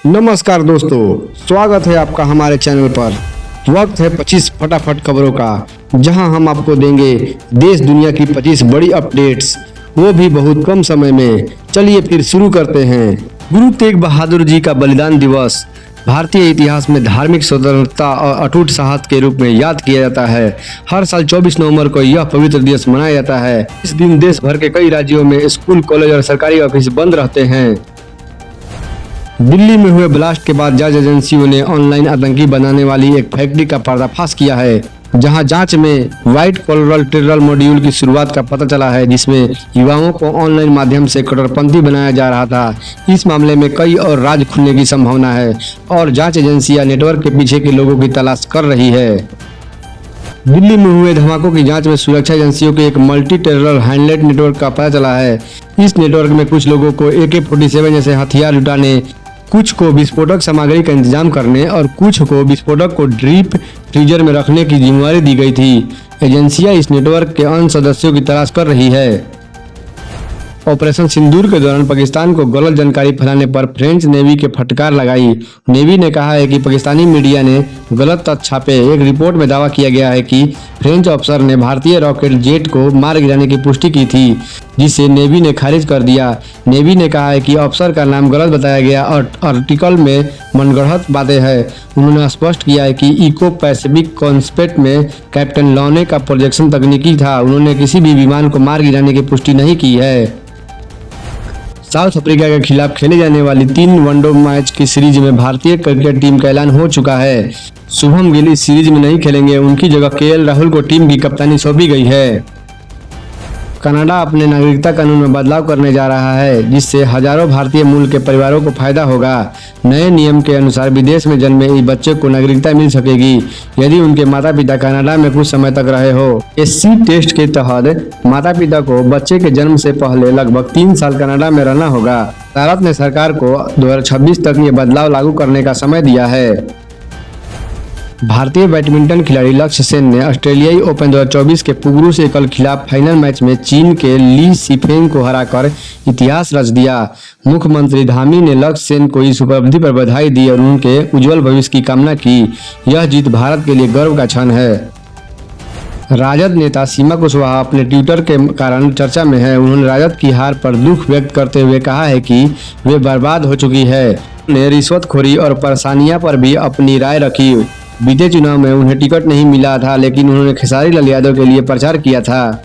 नमस्कार दोस्तों, स्वागत है आपका हमारे चैनल पर। वक्त है 25 फटाफट खबरों का, जहां हम आपको देंगे देश दुनिया की 25 बड़ी अपडेट्स, वो भी बहुत कम समय में। चलिए फिर शुरू करते हैं। गुरु तेग बहादुर जी का बलिदान दिवस भारतीय इतिहास में धार्मिक स्वतंत्रता और अटूट साहस के रूप में याद किया जाता है। हर साल 24 नवंबर को यह पवित्र दिवस मनाया जाता है। इस दिन देश भर के कई राज्यों में स्कूल, कॉलेज और सरकारी ऑफिस बंद रहते हैं। दिल्ली में हुए ब्लास्ट के बाद जांच एजेंसियों ने ऑनलाइन आतंकी बनाने वाली एक फैक्ट्री का पर्दाफाश किया है, जहां जांच में व्हाइट कॉलरल टेरर मॉड्यूल की शुरुआत का पता चला है, जिसमें युवाओं को ऑनलाइन माध्यम से कट्टरपंथी बनाया जा रहा था। इस मामले में कई और राज खुलने की संभावना है और जांच एजेंसियां नेटवर्क के पीछे के लोगों की तलाश कर रही है। दिल्ली में हुए धमाकों की जांच में सुरक्षा एजेंसियों के एक मल्टी टेरर हैंडलेट नेटवर्क का पता चला है। इस नेटवर्क में कुछ लोगों को AK-47 जैसे हथियार जुटाने, कुछ को विस्फोटक सामग्री का इंतजाम करने और कुछ को विस्फोटक को डीप फ्रीजर में रखने की जिम्मेदारी दी गई थी। एजेंसियां इस नेटवर्क के अन्य सदस्यों की तलाश कर रही है। ऑपरेशन सिंदूर के दौरान पाकिस्तान को गलत जानकारी फैलाने पर फ्रेंच नेवी के फटकार लगाई। नेवी ने कहा है कि पाकिस्तानी मीडिया ने गलत तथ्य छापे। एक रिपोर्ट में दावा किया गया है कि फ्रेंच अफसर ने भारतीय रॉकेट जेट को मार गिराने की पुष्टि की थी, जिसे नेवी ने खारिज कर दिया। नेवी ने कहा है कि अफसर का नाम गलत बताया गया और आर्टिकल में मनगढ़ंत बातें हैं। उन्होंने स्पष्ट किया है कि इको पैसिफिक कॉन्सेप्ट में कैप्टन लॉने का प्रोजेक्शन तकनीकी था। उन्होंने किसी भी विमान को मार गिराने की पुष्टि नहीं की है। साउथ अफ्रीका के खिलाफ खेले जाने वाली 3 वनडे मैच की सीरीज में भारतीय क्रिकेट टीम का ऐलान हो चुका है। शुभम गिल इस सीरीज में नहीं खेलेंगे, उनकी जगह KL राहुल को टीम की कप्तानी सौंपी गई है। कनाडा अपने नागरिकता कानून में बदलाव करने जा रहा है, जिससे हजारों भारतीय मूल के परिवारों को फायदा होगा। नए नियम के अनुसार विदेश में जन्मे इस बच्चे को नागरिकता मिल सकेगी यदि उनके माता पिता कनाडा में कुछ समय तक रहे हो। SC टेस्ट के तहत माता पिता को बच्चे के जन्म से पहले लगभग 3 साल कनाडा में रहना होगा। भारत ने सरकार को 2026 तक ये बदलाव लागू करने का समय दिया है। भारतीय बैडमिंटन खिलाड़ी लक्ष्य सेन ने ऑस्ट्रेलियाई ओपन 2024 के पुगरू कल खिलाफ फाइनल मैच में चीन के ली शिफेंग को हराकर इतिहास रच दिया। मुख्यमंत्री धामी ने लक्ष्य सेन को इस उपलब्धि पर बधाई दी और उनके उज्जवल भविष्य की कामना की। यह जीत भारत के लिए गर्व का क्षण है। राजद नेता सीमा कुशवाहा अपने ट्विटर के कारण चर्चा में है। उन्होंने राजद की हार पर दुख व्यक्त करते हुए कहा है कि वे बर्बाद हो चुकी है। उन्होंने रिश्वतखोरी और परेशानियां पर भी अपनी राय रखी। बीते चुनाव में उन्हें टिकट नहीं मिला था, लेकिन उन्होंने खेसारी लाल यादव के लिए प्रचार किया था।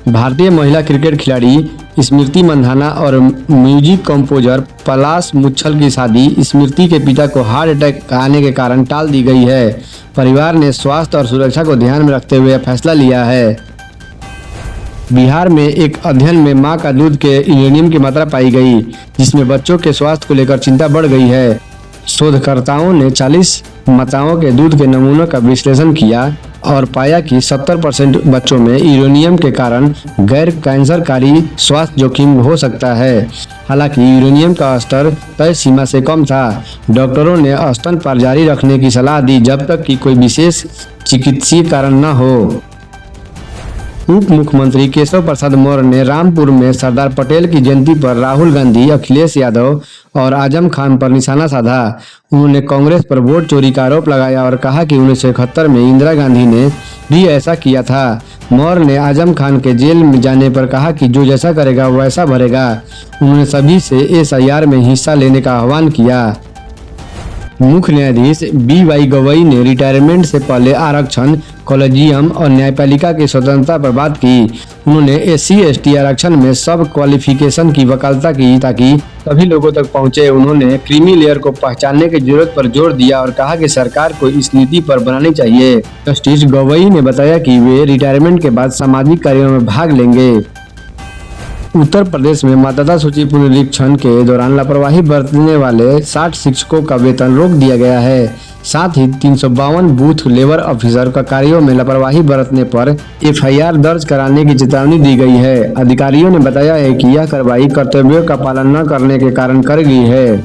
भारतीय महिला क्रिकेट खिलाड़ी स्मृति मंधाना और म्यूजिक कंपोजर पलाश मुच्छल की शादी स्मृति के पिता को हार्ट अटैक आने के कारण टाल दी गई है। परिवार ने स्वास्थ्य और सुरक्षा को ध्यान में रखते हुए फैसला लिया है। बिहार में एक अध्ययन में मां का दूध के यूरेनियम की मात्रा पाई गई, जिसमें बच्चों के स्वास्थ्य को लेकर चिंता बढ़ गई है। शोधकर्ताओं ने 40 माताओं के दूध के नमूनों का विश्लेषण किया और पाया कि 70% बच्चों में यूरेनियम के कारण गैर कैंसरकारी स्वास्थ्य जोखिम हो सकता है। हालांकि यूरेनियम का स्तर तय सीमा से कम था। डॉक्टरों ने स्तनपान जारी रखने की सलाह दी जब तक कि कोई विशेष चिकित्सीय कारण न हो। उप मुख्यमंत्री केशव प्रसाद मौर्य ने रामपुर में सरदार पटेल की जयंती पर राहुल गांधी, अखिलेश यादव और आजम खान पर निशाना साधा। उन्होंने कांग्रेस पर वोट चोरी का आरोप लगाया और कहा कि 1971 में इंदिरा गांधी ने भी ऐसा किया था। मौर्य ने आजम खान के जेल में जाने पर कहा कि जो जैसा करेगा वैसा भरेगा। उन्होंने सभी से SIR में हिस्सा लेने का आह्वान किया। मुख्य न्यायाधीश BY गवई ने रिटायरमेंट से पहले आरक्षण, कॉलेजियम और न्यायपालिका की स्वतंत्रता पर बात की। उन्होंने SC/ST आरक्षण में सब क्वालिफिकेशन की वकालता की ताकि सभी लोगों तक पहुंचे। उन्होंने क्रीमी लेयर को पहचानने की जरूरत पर जोर दिया और कहा कि सरकार को इस नीति पर बनानी चाहिए। जस्टिस गवई ने बताया कि वे रिटायरमेंट के बाद सामाजिक कार्यों में भाग लेंगे। उत्तर प्रदेश में मतदाता सूची पुनरीक्षण के दौरान लापरवाही बरतने वाले 60 शिक्षकों का वेतन रोक दिया गया है। साथ ही 352 बूथ लेवल ऑफिसर का कार्यों में लापरवाही बरतने पर FIR दर्ज कराने की चेतावनी दी गई है। अधिकारियों ने बताया है कि यह कार्रवाई कर्तव्यों का पालन न करने के कारण कर गई है।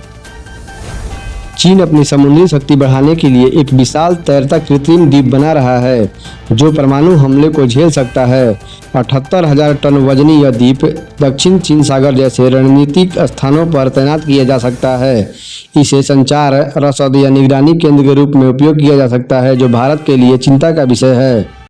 चीन अपनी समुद्री शक्ति बढ़ाने के लिए एक विशाल तैरता कृत्रिम द्वीप बना रहा है जो परमाणु हमले को झेल सकता है। 78,000 टन वजनी यह द्वीप दक्षिण चीन सागर जैसे रणनीतिक स्थानों पर तैनात किया जा सकता है। इसे संचार, रसद या निगरानी केंद्र के रूप में उपयोग किया जा सकता है, जो भारत के लिए चिंता का विषय है।